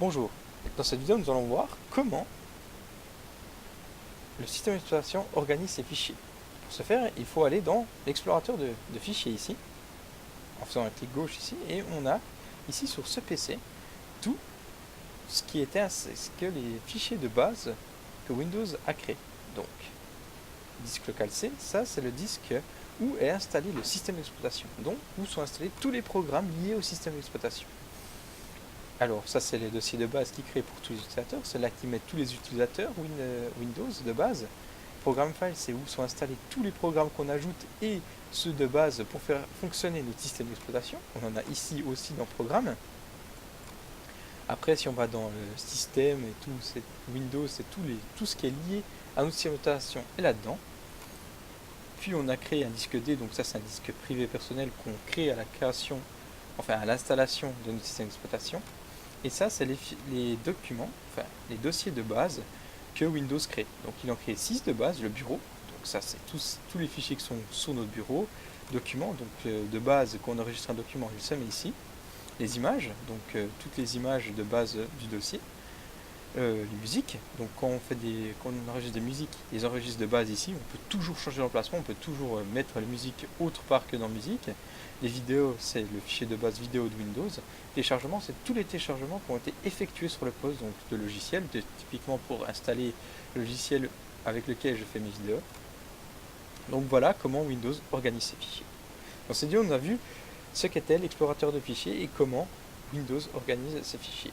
Bonjour, dans cette vidéo nous allons voir comment le système d'exploitation organise ses fichiers. Pour ce faire, il faut aller dans l'explorateur de fichiers ici, en faisant un clic gauche ici, et on a ici sur ce PC tout ce que les fichiers de base que Windows a créé. Donc, disque local C, ça c'est le disque où est installé le système d'exploitation, donc où sont installés tous les programmes liés au système d'exploitation. Alors, ça, c'est les dossiers de base qui créent pour tous les utilisateurs. C'est là qui mettent tous les utilisateurs Windows de base. Programme file, c'est où sont installés tous les programmes qu'on ajoute et ceux de base pour faire fonctionner notre système d'exploitation. On en a ici aussi dans Programme. Après, si on va dans le système et tout, c'est Windows, c'est tout ce qui est lié à notre système d'exploitation est là-dedans. Puis on a créé un disque D, donc ça c'est un disque privé personnel qu'on crée à la création, enfin à l'installation de notre système d'exploitation. Et ça, c'est les documents, enfin les dossiers de base que Windows crée. Donc il en crée 6 de base, le bureau. Donc ça, c'est tous les fichiers qui sont sur notre bureau. Documents, donc de base, quand on enregistre un document, il se met ici. Les images, donc toutes les images de base du dossier. Les musiques, donc quand on enregistre des musiques, ils enregistrent de base ici, on peut toujours changer l'emplacement, on peut toujours mettre la musique autre part que dans musique. Les vidéos, c'est le fichier de base vidéo de Windows. Téléchargement, c'est tous les téléchargements qui ont été effectués sur le poste, donc de logiciels, typiquement pour installer le logiciel avec lequel je fais mes vidéos. Donc voilà comment Windows organise ses fichiers. Dans cette vidéo, on a vu ce qu'était l'explorateur de fichiers et comment Windows organise ses fichiers.